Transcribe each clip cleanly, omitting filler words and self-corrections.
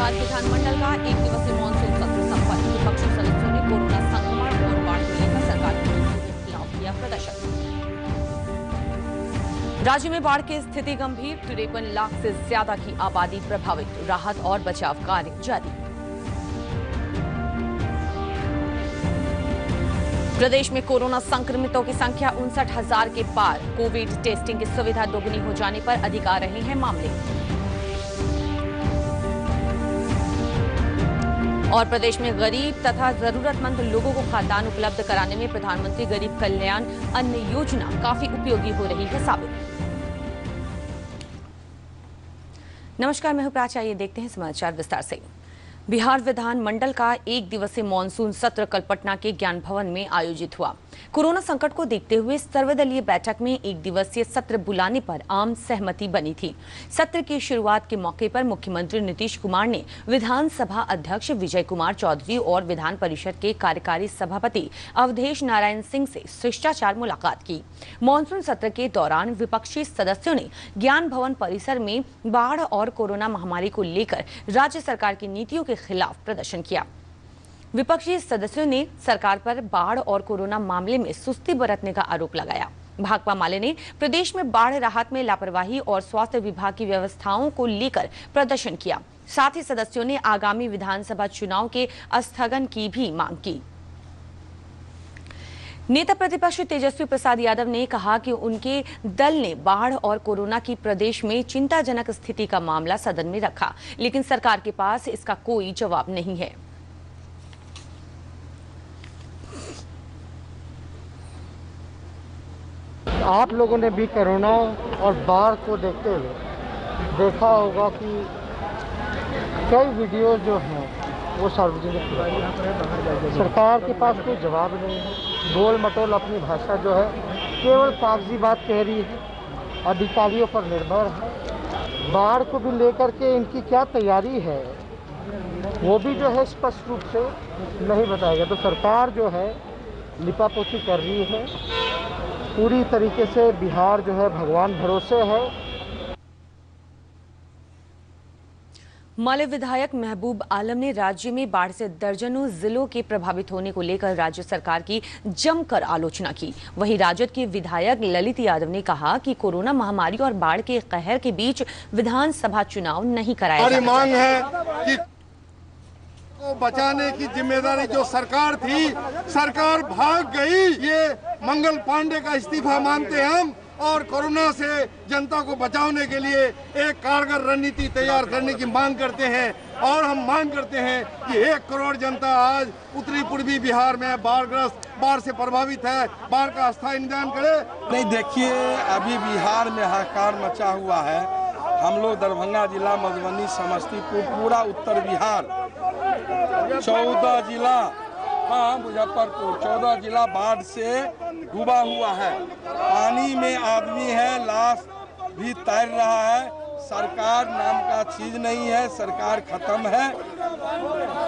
बिहार विधानमंडल का एक दिवसीय मानसून सत्र संपन्न। विपक्षी सदस्यों ने कोरोना संक्रमण और बाढ़ को लेकर सरकार की नीतियों के खिलाफ किया प्रदर्शन। राज्य में बाढ़ की स्थिति गंभीर, 53 लाख से ज्यादा की आबादी प्रभावित, राहत और बचाव कार्य जारी। प्रदेश में कोरोना संक्रमितों की संख्या 59,000 के पार, कोविड टेस्टिंग की सुविधा दोगुनी हो जाने पर अधिक आ रहे हैं मामले। और प्रदेश में गरीब तथा जरूरतमंद लोगों को खाद्यान्न उपलब्ध कराने में प्रधानमंत्री गरीब कल्याण अन्न योजना काफी उपयोगी हो रही है साबित। नमस्कार, मैं हूं प्राचा। ये देखते हैं समाचार विस्तार से। बिहार विधानमंडल का एक दिवसीय मानसून सत्र कल पटना के ज्ञान भवन में आयोजित हुआ। कोरोना संकट को देखते हुए सर्वदलीय बैठक में एक दिवसीय सत्र बुलाने पर आम सहमति बनी थी। सत्र की शुरुआत के मौके पर मुख्यमंत्री नीतीश कुमार ने विधानसभा अध्यक्ष विजय कुमार चौधरी और विधान परिषद के कार्यकारी सभापति अवधेश नारायण सिंह से शिष्टाचार मुलाकात की। मानसून सत्र के दौरान विपक्षी सदस्यों ने ज्ञान भवन परिसर में बाढ़ और कोरोना महामारी को लेकर राज्य सरकार की नीतियों के खिलाफ प्रदर्शन किया। विपक्षी सदस्यों ने सरकार पर बाढ़ और कोरोना मामले में सुस्ती बरतने का आरोप लगाया। भाकपा माले ने प्रदेश में बाढ़ राहत में लापरवाही और स्वास्थ्य विभाग की व्यवस्थाओं को लेकर प्रदर्शन किया। साथ ही सदस्यों ने आगामी विधानसभा चुनाव के स्थगन की भी मांग की। नेता प्रतिपक्ष तेजस्वी प्रसाद यादव ने कहा कि उनके दल ने बाढ़ और कोरोना की प्रदेश में चिंताजनक स्थिति का मामला सदन में रखा, लेकिन सरकार के पास इसका कोई जवाब नहीं है। आप लोगों ने भी कोरोना और बाढ़ को देखते हुए देखा होगा कि कई वीडियो जो हैं वो सार्वजनिक, सरकार के पास कोई जवाब नहीं है। गोल मटोल अपनी भाषा जो है केवल कागजी बात कह रही है, अधिकारियों पर निर्भर है। बाढ़ को भी लेकर के इनकी क्या तैयारी है वो भी जो है स्पष्ट रूप से नहीं बताएगा। तो सरकार जो है लिपापोती कर रही है पूरी तरीके से। बिहार जो है भगवान भरोसे है। माले विधायक महबूब आलम ने राज्य में बाढ़ से दर्जनों जिलों के प्रभावित होने को लेकर राज्य सरकार की जमकर आलोचना की। वहीं राजद के विधायक ललित यादव ने कहा कि कोरोना महामारी और बाढ़ के कहर के बीच विधानसभा चुनाव नहीं कराया जाना। मांग है कि को बचाने की जिम्मेदारी जो सरकार थी, सरकार भाग गई। ये मंगल पांडे का इस्तीफा मानते हैं हम, और कोरोना से जनता को बचाने के लिए एक कारगर रणनीति तैयार करने की मांग करते हैं। और हम मांग करते हैं कि 1 करोड़ जनता आज उत्तरी पूर्वी बिहार में बाढ़ से प्रभावित है, बाढ़ का स्थायी निदान करे। नहीं, देखिए अभी बिहार में हाहाकार मचा हुआ है। हम लोग दरभंगा जिला, मधुबनी, समस्तीपुर, पूरा उत्तर बिहार, 14 जिला, हाँ मुजफ्फरपुर, 14 जिला बाढ़ से डूबा हुआ है। पानी में आदमी है, लाश भी तैर रहा है। सरकार नाम का चीज नहीं है, सरकार खत्म है।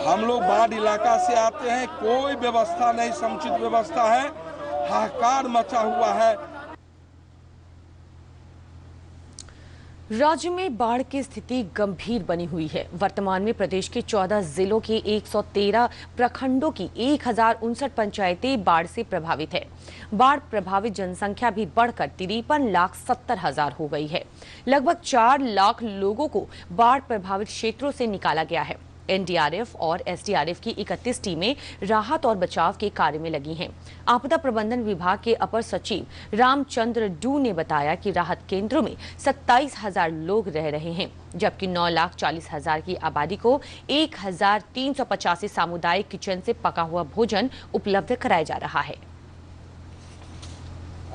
हम लोग बाढ़ इलाका से आते हैं, कोई व्यवस्था नहीं, समुचित व्यवस्था है, हाहाकार मचा हुआ है। राज्य में बाढ़ की स्थिति गंभीर बनी हुई है। वर्तमान में प्रदेश के 14 जिलों के 113 प्रखंडों की 1059 पंचायतें बाढ़ से प्रभावित है। बाढ़ प्रभावित जनसंख्या भी बढ़कर 53,70,000 हो गई है। लगभग 4 लाख लोगों को बाढ़ प्रभावित क्षेत्रों से निकाला गया है। एनडीआरएफ और एसडीआरएफ की 31 टीमें राहत और बचाव के कार्य में लगी हैं। आपदा प्रबंधन विभाग के अपर सचिव रामचंद्र डू ने बताया कि राहत केंद्रों में 27,000 लोग रह रहे हैं, जबकि 9,40,000 की आबादी को 1,385 सामुदायिक किचन से पका हुआ भोजन उपलब्ध कराया जा रहा है।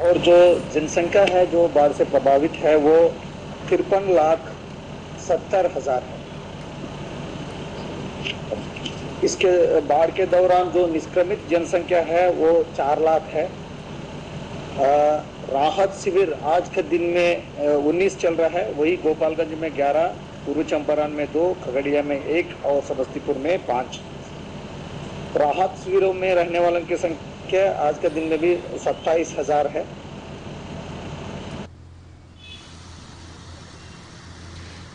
और जो जनसंख्या है जो बाढ़ से प्रभावित है वो 53,70,000 है। इसके बाढ़ के दौरान जो निष्क्रमित जनसंख्या है वो 4 लाख है। राहत शिविर आज के दिन में 19 चल रहा है, वही गोपालगंज में 11, पूर्वी चंपारण में 2, खगड़िया में 1 और समस्तीपुर में 5। राहत शिविरों में रहने वालों की संख्या आज के दिन में भी 27,000 है।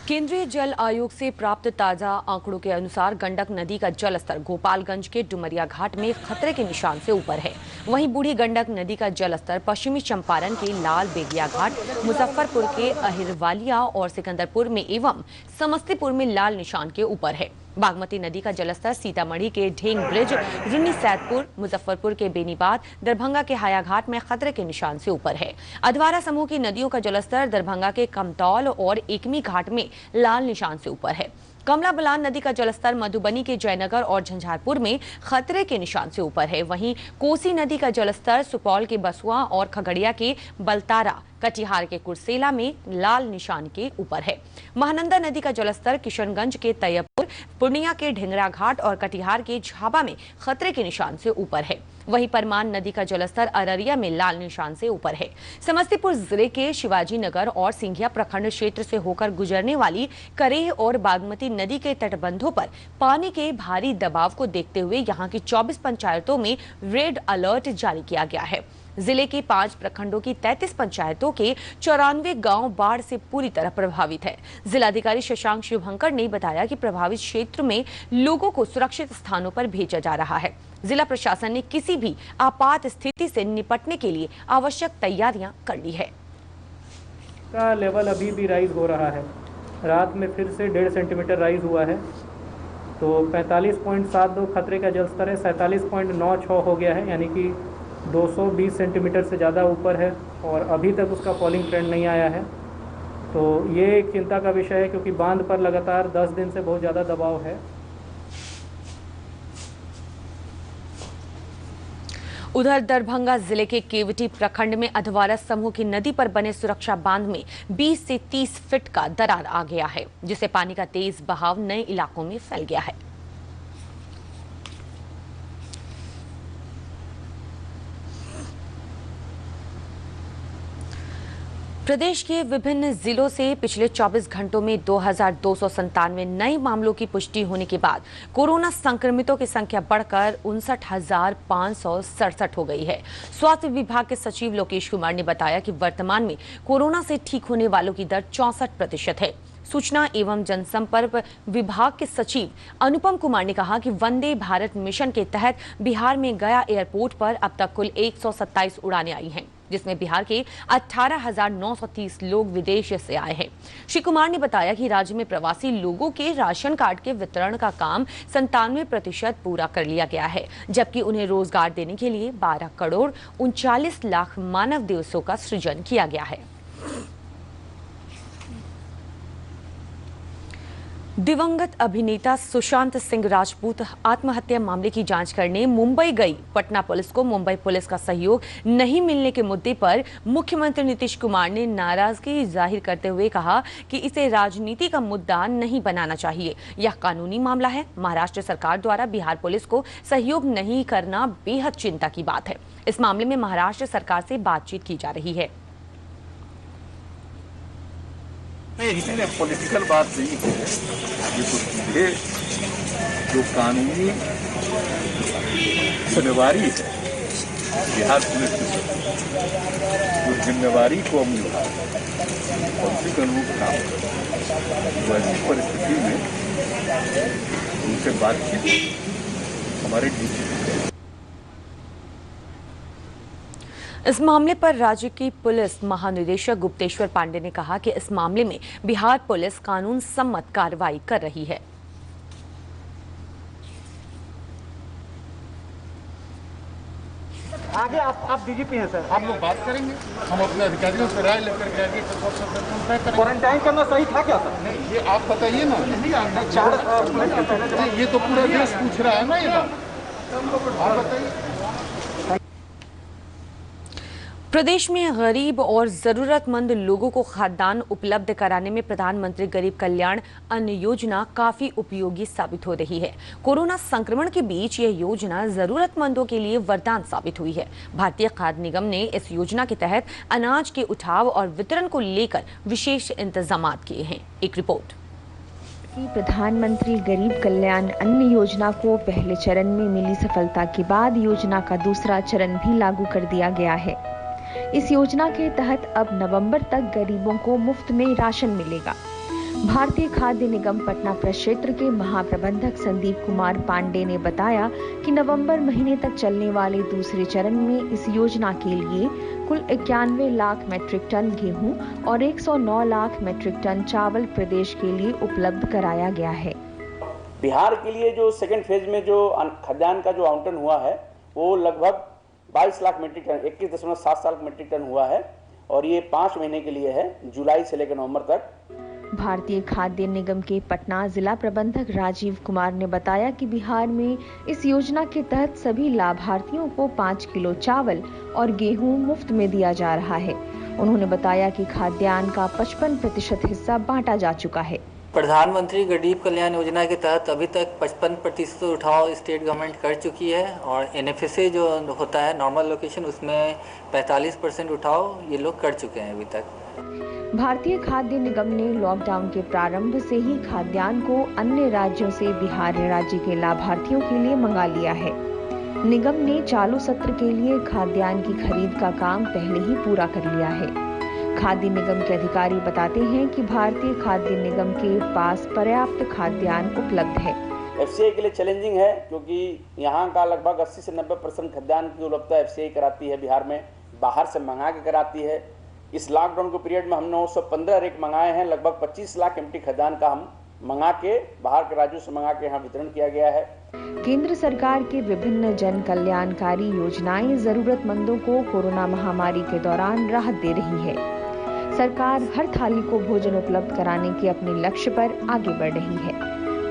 केंद्रीय जल आयोग से प्राप्त ताजा आंकड़ों के अनुसार गंडक नदी का जलस्तर गोपालगंज के डुमरिया घाट में खतरे के निशान से ऊपर है। वहीं बूढ़ी गंडक नदी का जलस्तर पश्चिमी चंपारण के लाल बेगिया घाट, मुजफ्फरपुर के अहिरवालिया और सिकंदरपुर में एवं समस्तीपुर में लाल निशान के ऊपर है। बागमती नदी का जलस्तर सीतामढ़ी के ढेंग ब्रिज, रुन्नी सैदपुर, मुजफ्फरपुर के बेनीबाद, दरभंगा के हायाघाट में खतरे के निशान से ऊपर है। अधवारा समूह की नदियों का जलस्तर दरभंगा के कमतौल और एकमी घाट में लाल निशान से ऊपर है। कमला बलान नदी का जलस्तर मधुबनी के जयनगर और झंझारपुर में खतरे के निशान से ऊपर है। वहीं कोसी नदी का जलस्तर सुपौल के बसुआ और खगड़िया के बलतारा, कटिहार के कुर्सेला में लाल निशान के ऊपर है। महानंदा नदी का जलस्तर किशनगंज के तैयबपुर, पूर्णिया के ढिंगरा घाट और कटिहार के झाबा में खतरे के निशान से ऊपर है। वहीं परमान नदी का जलस्तर अररिया में लाल निशान से ऊपर है। समस्तीपुर जिले के शिवाजी नगर और सिंघिया प्रखंड क्षेत्र से होकर गुजरने वाली करेह और बागमती नदी के तटबंधों पर पानी के भारी दबाव को देखते हुए यहां की 24 पंचायतों में रेड अलर्ट जारी किया गया है। जिले के 5 प्रखंडों की 33 पंचायतों के 94 गांव बाढ़ से पूरी तरह प्रभावित है। जिलाधिकारी शशांक शुभंकर ने बताया कि प्रभावित क्षेत्र में लोगों को सुरक्षित स्थानों पर भेजा जा रहा है। जिला प्रशासन ने किसी भी आपात स्थिति से निपटने के लिए आवश्यक तैयारियां कर ली है। का लेवल अभी भी राइज हो रहा है। रात में फिर से 1.5 सेंटीमीटर राइज हुआ है, तो 45.72 खतरे का जलस्तर है, 47.96 हो गया है, यानी कि 220 सेंटीमीटर से ज़्यादा ऊपर है और अभी तक उसका फॉलिंग ट्रेंड नहीं आया है। तो ये एक चिंता का विषय है क्योंकि बांध पर लगातार 10 दिन से बहुत ज़्यादा दबाव है। उधर दरभंगा जिले के केवटी प्रखंड में अधवारा समूह की नदी पर बने सुरक्षा बांध में 20 से 30 फीट का दरार आ गया है, जिससे पानी का तेज बहाव नए इलाकों में फैल गया है। प्रदेश के विभिन्न जिलों से पिछले 24 घंटों में 2297 नए मामलों की पुष्टि होने के बाद कोरोना संक्रमितों की संख्या बढ़कर 59,567 हो गई है। स्वास्थ्य विभाग के सचिव लोकेश कुमार ने बताया कि वर्तमान में कोरोना से ठीक होने वालों की दर 64% है। सूचना एवं जनसंपर्क विभाग के सचिव अनुपम कुमार ने कहा कि वंदे भारत मिशन के तहत बिहार में गया एयरपोर्ट पर अब तक कुल 127 उड़ानें आई हैं, जिसमें बिहार के 18,930 लोग विदेश से आए हैं। श्री कुमार ने बताया कि राज्य में प्रवासी लोगों के राशन कार्ड के वितरण का काम 97% पूरा कर लिया गया है, जबकि उन्हें रोजगार देने के लिए 12 करोड़ 39 लाख मानव दिवसों का सृजन किया गया है। दिवंगत अभिनेता सुशांत सिंह राजपूत आत्महत्या मामले की जांच करने मुंबई गई पटना पुलिस को मुंबई पुलिस का सहयोग नहीं मिलने के मुद्दे पर मुख्यमंत्री नीतीश कुमार ने नाराजगी जाहिर करते हुए कहा कि इसे राजनीति का मुद्दा नहीं बनाना चाहिए। यह कानूनी मामला है। महाराष्ट्र सरकार द्वारा बिहार पुलिस को सहयोग नहीं करना बेहद चिंता की बात है। इस मामले में महाराष्ट्र सरकार से बातचीत की जा रही है। नहीं, पॉलिटिकल बात नहीं है। ये तो सीधे जो कानूनी जिम्मेवारी है बिहार पुलिस की, जो जिम्मेवारी को हम निभाए पॉलिसी के अनुरूप काम वैसी परिस्थिति में उनसे बातचीत हमारे डीजीपी। इस मामले पर राज्य की पुलिस महानिदेशक गुप्तेश्वर पांडे ने कहा कि इस मामले में बिहार पुलिस कानून सम्मत कार्रवाई कर रही है। आगे आप डीजीपी हैं सर, हम लोग बात करेंगे, हम अपने अधिकारियों से राय लेकर के आगे क्वारंटाइन करना सही था क्या सर? नहीं, ये आप बताइए ना। ये तो पूरा देश पूछ रहा है ना ये बात, आप बताइए। प्रदेश में गरीब और जरूरतमंद लोगों को खाद्यान्न उपलब्ध कराने में प्रधानमंत्री गरीब कल्याण अन्न योजना काफी उपयोगी साबित हो रही है। कोरोना संक्रमण के बीच यह योजना जरूरतमंदों के लिए वरदान साबित हुई है। भारतीय खाद्य निगम ने इस योजना के तहत अनाज के उठाव और वितरण को लेकर विशेष इंतजाम किए हैं। एक रिपोर्ट। प्रधानमंत्री गरीब कल्याण अन्न योजना को पहले चरण में मिली सफलता के बाद योजना का दूसरा चरण भी लागू कर दिया गया है। इस योजना के तहत अब नवंबर तक गरीबों को मुफ्त में राशन मिलेगा। भारतीय खाद्य निगम पटना प्रक्षेत्र के महाप्रबंधक संदीप कुमार पांडे ने बताया कि नवंबर महीने तक चलने वाले दूसरे चरण में इस योजना के लिए कुल 91 लाख मीट्रिक टन गेहूं और 109 लाख मीट्रिक टन चावल प्रदेश के लिए उपलब्ध कराया गया है। बिहार के लिए जो सेकेंड फेज में जो खाद्यान्न का जो आवंटन हुआ है वो लगभग 22 lakh metric ton 21.7 lakh metric ton हुआ है और ये 5 महीने के लिए है, जुलाई से लेकर नवंबर तक। भारतीय खाद्य निगम के पटना जिला प्रबंधक राजीव कुमार ने बताया कि बिहार में इस योजना के तहत सभी लाभार्थियों को 5 किलो चावल और गेहूं मुफ्त में दिया जा रहा है। उन्होंने बताया कि खाद्यान्न का 55% हिस्सा बांटा जा चुका है। प्रधानमंत्री गरीब कल्याण योजना के तहत अभी तक 55% उठाव स्टेट गवर्नमेंट कर चुकी है और NFSA जो होता है नॉर्मल लोकेशन उसमें 45% उठाव ये लोग कर चुके हैं अभी तक। भारतीय खाद्य निगम ने लॉकडाउन के प्रारंभ से ही खाद्यान्न को अन्य राज्यों से बिहार राज्य के लाभार्थियों के लिए मंगा लिया है। निगम ने चालू सत्र के लिए खाद्यान्न की खरीद का काम पहले ही पूरा कर लिया है। खाद्य निगम के अधिकारी बताते हैं कि भारतीय खाद्य निगम के पास पर्याप्त खाद्यान्न उपलब्ध है। FCI के लिए चैलेंजिंग है क्योंकि यहाँ का लगभग 80 से 90% खाद्यान्न की उपलब्धता FCI कराती है बिहार में, बाहर से मंगा के कराती है। इस लॉकडाउन के पीरियड में हमने 915 रेक मंगाए हैं, लगभग 25 लाख एमटी खाद्यान्न का हम मंगा के बाहर के राज्यों से मंगा के यहाँ वितरण किया गया है। केंद्र सरकार के विभिन्न जन कल्याणकारी योजनाएं जरूरतमंदों को कोरोना महामारी के दौरान राहत दे रही है। सरकार हर थाली को भोजन उपलब्ध कराने के अपने लक्ष्य पर आगे बढ़ रही है।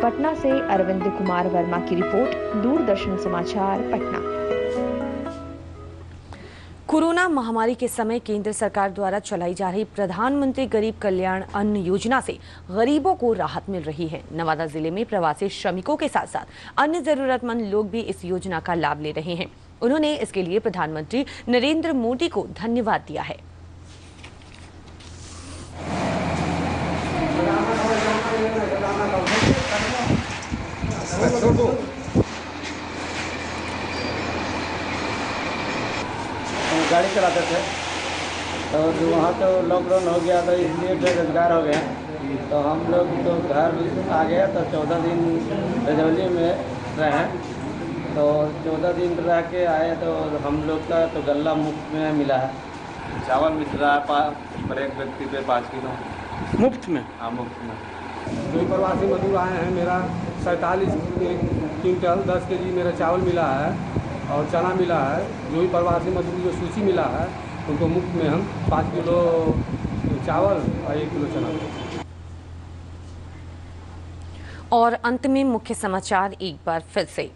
पटना से अरविंद कुमार वर्मा की रिपोर्ट, दूरदर्शन समाचार पटना। कोरोना महामारी के समय केंद्र सरकार द्वारा चलाई जा रही प्रधानमंत्री गरीब कल्याण अन्न योजना से गरीबों को राहत मिल रही है। नवादा जिले में प्रवासी श्रमिकों के साथ साथ अन्य जरूरतमंद लोग भी इस योजना का लाभ ले रहे हैं। उन्होंने इसके लिए प्रधानमंत्री नरेंद्र मोदी को धन्यवाद दिया है। गाड़ी चलाते थे तो वहाँ तो लॉकडाउन हो गया तो इसलिए बेरोजगार हो गए, तो हम लोग तो घर आ गए तो 14 दिन रजौली में रहे, तो 14 दिन रह के आए तो हम लोग का तो गल्ला मुफ्त में मिला है। चावल मिल रहा है पर एक व्यक्ति पे 5 किलो मुफ्त में। हाँ मुफ्त में। जो प्रवासी मजदूर आए हैं, मेरा 47 क्विंटल 10 केजी मेरा चावल मिला है और चना मिला है। जो भी प्रवासी मजदूर जो सूची मिला है उनको मुफ्त में हम 5 किलो चावल और 1 किलो चना। और अंत में मुख्य समाचार एक बार फिर से।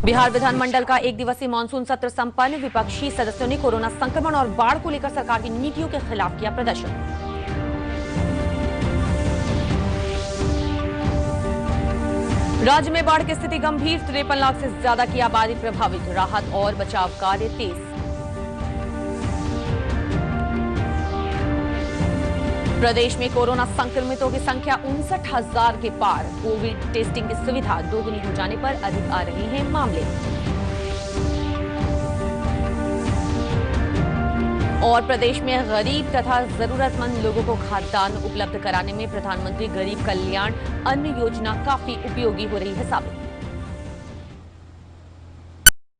बिहार विधानमंडल का 1 दिवसीय मानसून सत्र संपन्न। विपक्षी सदस्यों ने कोरोना संक्रमण और बाढ़ को लेकर सरकार की नीतियों के खिलाफ किया प्रदर्शन। राज्य में बाढ़ की स्थिति गंभीर, 53 लाख से ज्यादा की आबादी प्रभावित। राहत और बचाव कार्य तेज। प्रदेश में कोरोना संक्रमितों की संख्या 59,000 के पार। कोविड टेस्टिंग की सुविधा दोगुनी हो जाने पर अधिक आ रहे हैं मामले। और प्रदेश में गरीब तथा जरूरतमंद लोगों को खाद्यान्न उपलब्ध कराने में प्रधानमंत्री गरीब कल्याण अन्न योजना काफी उपयोगी हो रही है साबित।